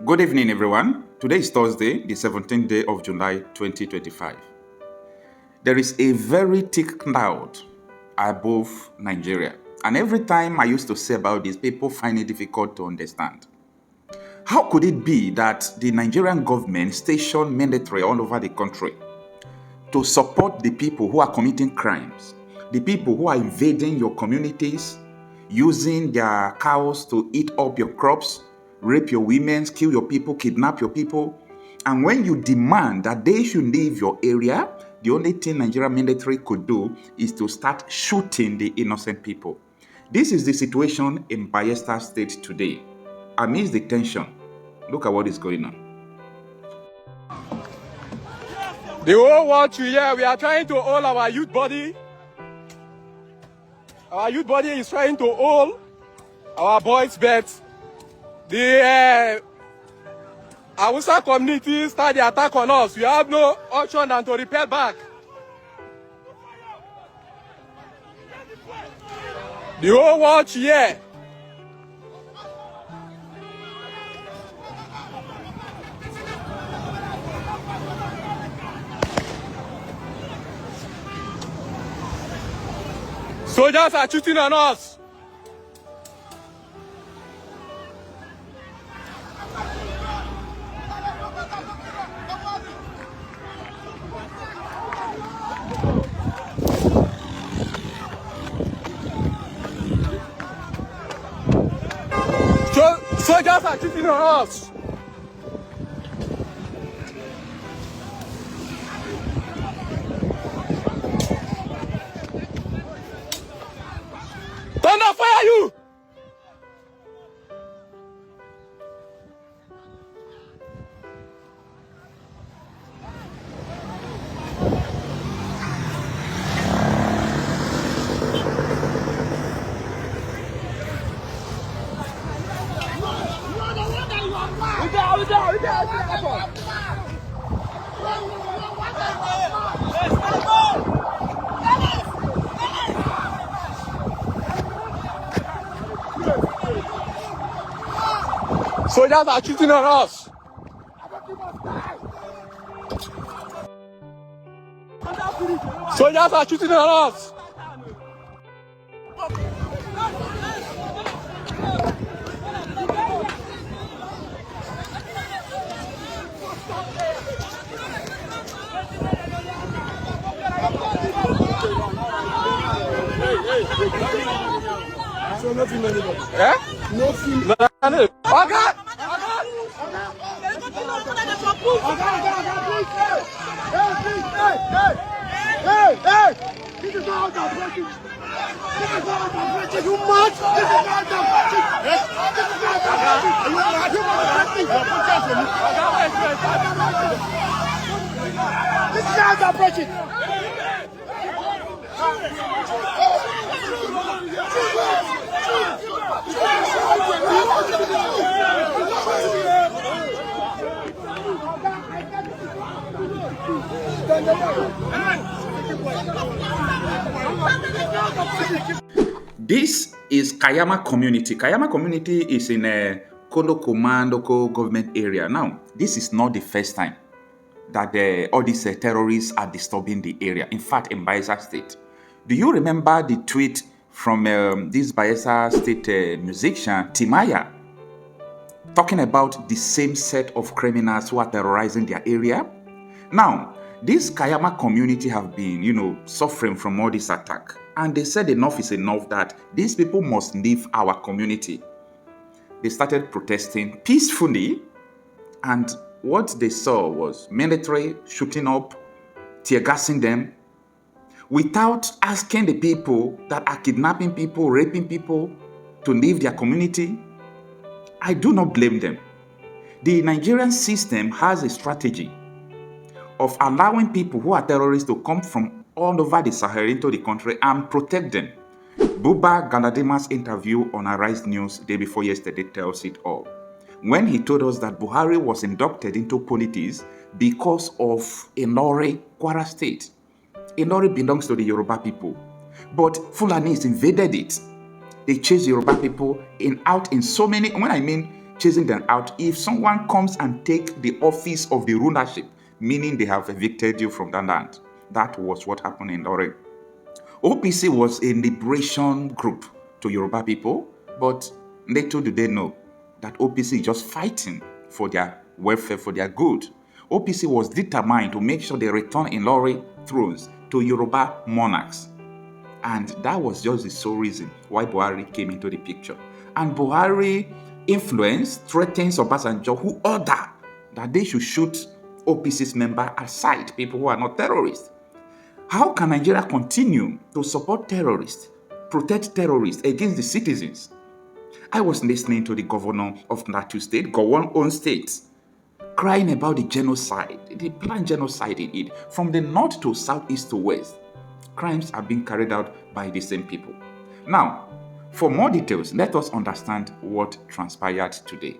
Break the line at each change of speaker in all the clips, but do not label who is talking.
Good evening, everyone. Today is Thursday, the 17th day of July 2025. There is a very thick cloud above Nigeria, and every time I used to say about this, people find it difficult to understand. How could it be that the Nigerian government stationed military all over the country to support the people who are committing crimes, the people who are invading your communities, using their cows to eat up your crops, rape your women, kill your people, kidnap your people? And when you demand that they should leave your area, the only thing Nigerian military could do is to start shooting the innocent people. This is the situation in Bayelsa State today. Amidst the tension, look at what is going on.
The whole world here, we are trying to hold our youth body. Our youth body is trying to hold our boys' beds. The Hausa community start the attack on us. We have no option than to repel back. The whole world here. Soldiers are shooting on us. Soldiers are shooting on us. Thunder fire you! Soldiers are shooting on us. Soldiers are shooting on us. So nothing anybody. Eh? Nothing. Okay. Hey! This is not how I'm working. This is not how I'm working. You mad? This is not how I'm working. This is not how I'm working. You mad? You mad? This is how I'm working.
This is Kayama community. Kayama community is in a Kondo government area. Now, this is not the first time that all these terrorists are disturbing the area. In fact, in Bayelsa State. Do you remember the tweet from this Bayelsa State musician, Timaya, talking about the same set of criminals who are terrorizing their area? Now, this Kayama community have been, suffering from all this attack. And they said enough is enough, that these people must leave our community. They started protesting peacefully, and what they saw was military shooting up, tear gassing them, without asking the people that are kidnapping people, raping people, to leave their community. I do not blame them. The Nigerian system has a strategy of allowing people who are terrorists to come from all over the Sahel into the country and protect them. Buba Galadema's interview on Arise News day before yesterday tells it all. When he told us that Buhari was inducted into politics because of Ilori, Kwara State. Ilori belongs to the Yoruba people, but Fulanis invaded it. They chased Yoruba people out in so many, when I mean chasing them out if someone comes and take the office of the rulership, meaning they have evicted you from that land. That was what happened in Lorraine. OPC was a liberation group to Yoruba people, but little do they know that OPC is just fighting for their welfare, for their good. OPC was determined to make sure they return Ilori thrones to Yoruba monarchs. And that was just the sole reason why Buhari came into the picture. And Buhari influence threatens Obasanjo, who ordered that they should shoot OPC's member aside, people who are not terrorists. How can Nigeria continue to support terrorists, protect terrorists against the citizens? I was listening to the governor of Plateau State, Gowon own state, crying about the genocide, the planned genocide in it, from the north to south, east to west. Crimes are being carried out by the same people. Now, for more details, let us understand what transpired today.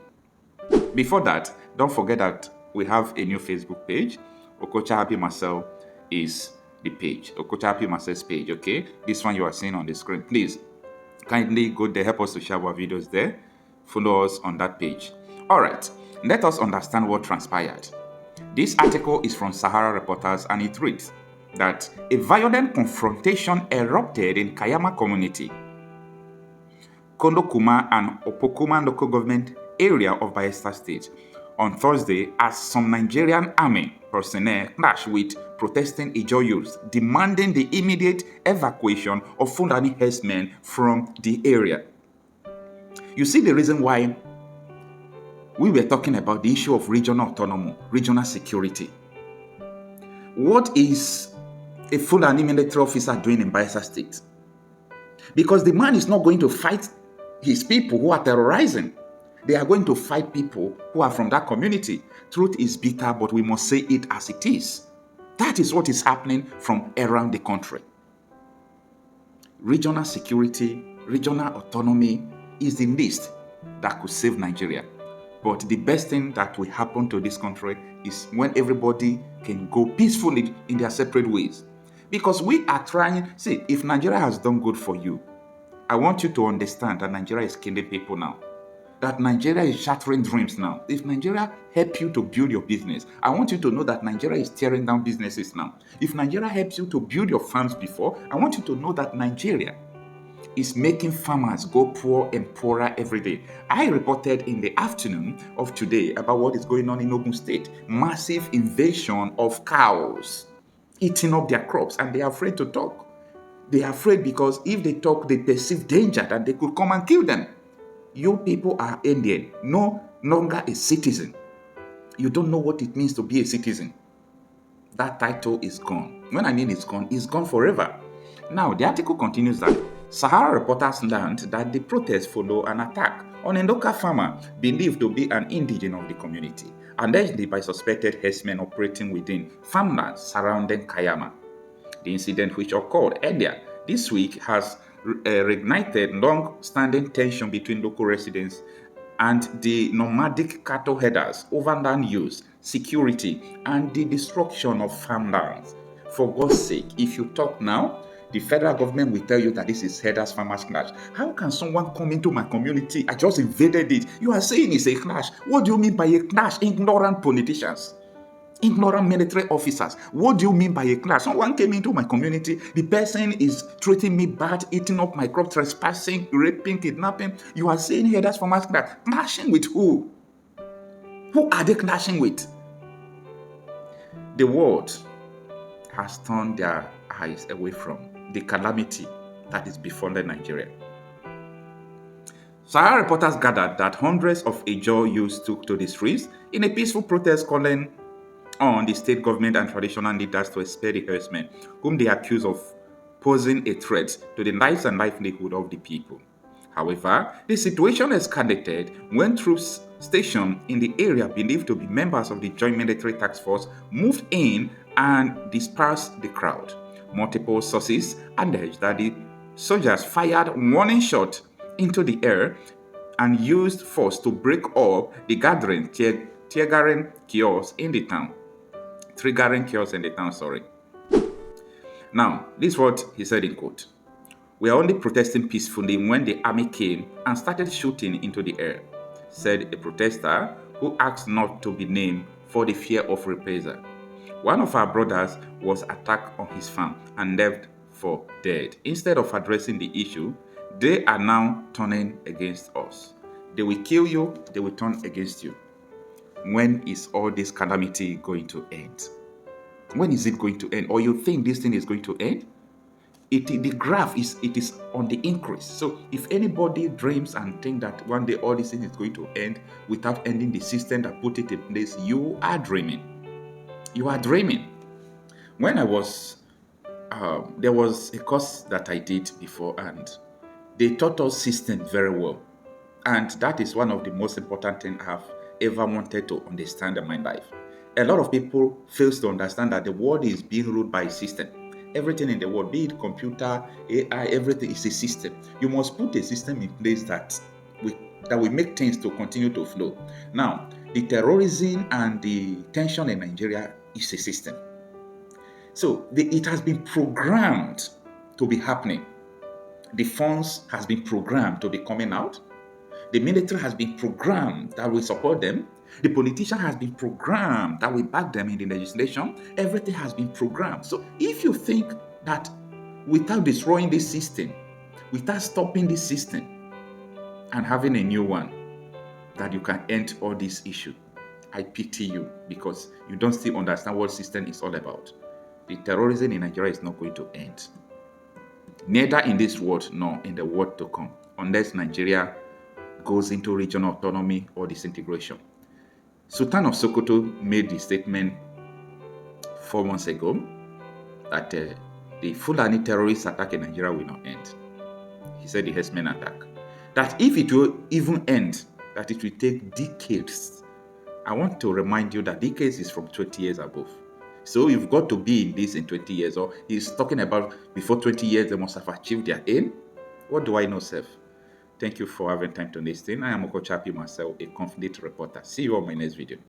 Before that, don't forget that we have a new Facebook page. Okocha Happy Marcel is the page. Okocha Happy Marcel's page, okay? This one you are seeing on the screen. Please, kindly go there, help us to share our videos there. Follow us on that page. All right, let us understand what transpired. This article is from Sahara Reporters and it reads that a violent confrontation erupted in Kayama community, Kondokuma and Opokuma local government area of Bayelsa State on Thursday as some Nigerian army personnel clashed with protesting Ijaw youths demanding the immediate evacuation of Fulani herdsmen from the area. You see the reason why we were talking about the issue of regional autonomy, regional security. What is a Fulani military officer doing in Bayelsa State? Because the man is not going to fight his people who are terrorizing. They are going to fight people who are from that community. Truth is bitter, but we must say it as it is. That is what is happening from around the country. Regional security, regional autonomy is the least that could save Nigeria. But the best thing that will happen to this country is when everybody can go peacefully in their separate ways. Because we are trying, see, if Nigeria has done good for you, I want you to understand that Nigeria is killing people now. That Nigeria is shattering dreams now. If Nigeria helps you to build your business, I want you to know that Nigeria is tearing down businesses now. If Nigeria helps you to build your farms before, I want you to know that Nigeria is making farmers go poor and poorer every day. I reported in the afternoon of today about what is going on in Ogun State. Massive invasion of cows eating up their crops, and they are afraid to talk. They are afraid because if they talk, they perceive danger that they could come and kill them. You people are Indian, no longer a citizen. You don't know what it means to be a citizen. That title is gone. When I mean it's gone forever. Now, the article continues that Sahara reporters learned that the protest followed an attack on a local farmer believed to be an indigene of the community, allegedly by suspected herdsmen operating within farmlands surrounding Kayama. The incident, which occurred earlier this week, has reignited long-standing tension between local residents and the nomadic cattle herders over land use, security, and the destruction of farmlands. For God's sake, if you talk now, the federal government will tell you that this is herders farmers clash. How can someone come into my community? I just invaded it. You are saying it's a clash. What do you mean by a clash? Ignorant politicians. Ignorant military officers. What do you mean by a clash? Someone came into my community. The person is treating me bad, eating up my crop, trespassing, raping, kidnapping. You are saying herders farmers clash. Clashing with who? Who are they clashing with? The world has turned their eyes away from the calamity that is befallen Nigeria. Sahara reporters gathered that hundreds of Ijaw youths took to the streets in a peaceful protest calling on the state government and traditional leaders to expel the herdsmen, whom they accuse of posing a threat to the lives and livelihood of the people. However, the situation escalated when troops stationed in the area believed to be members of the Joint Military Task Force moved in and dispersed the crowd. Multiple sources alleged that the soldiers fired warning shots into the air and used force to break up the gathering, triggering chaos in the town. Now, this is what he said in quote. "We are only protesting peacefully when the army came and started shooting into the air. said a protester who asked not to be named for the fear of reprisal. One of our brothers was attacked on his farm and left for dead. Instead of addressing the issue, they are now turning against us. They will kill you, they will turn against you. When is all this calamity going to end? When is it going to end? Or you think this thing is going to end? The graph is on the increase. So if anybody dreams and think that one day all this thing is going to end without ending the system that put it in place, you are dreaming. You are dreaming. When I was there was a course that I did before, and they taught us system very well. And that is one of the most important things I've ever wanted to understand in my life. A lot of people fail to understand that the world is being ruled by a system. Everything in the world, be it computer, AI, everything is a system. You must put a system in place that will make things to continue to flow. Now, the terrorism and the tension in Nigeria is a system. So it has been programmed to be happening. The funds has been programmed to be coming out. The military has been programmed that will support them. The politician has been programmed that will back them in the legislation. Everything has been programmed. So if you think that without destroying this system, without stopping this system and having a new one, that you can end all these issues, I pity you, because you don't still understand what system is all about. The terrorism in Nigeria is not going to end. Neither in this world nor in the world to come, unless Nigeria goes into regional autonomy or disintegration. Sultan of Sokoto made the statement 4 months ago that the Fulani terrorist attack in Nigeria will not end. He said the Herdsmen attack. That if it will even end, that it will take decades. I want to remind you that decades is from 20 years above. So you've got to be in this in 20 years. Or he's talking about before 20 years, they must have achieved their aim. What do I know, Seth? Thank you for having time to listen. I am Okochapi myself, a confident reporter. See you on my next video.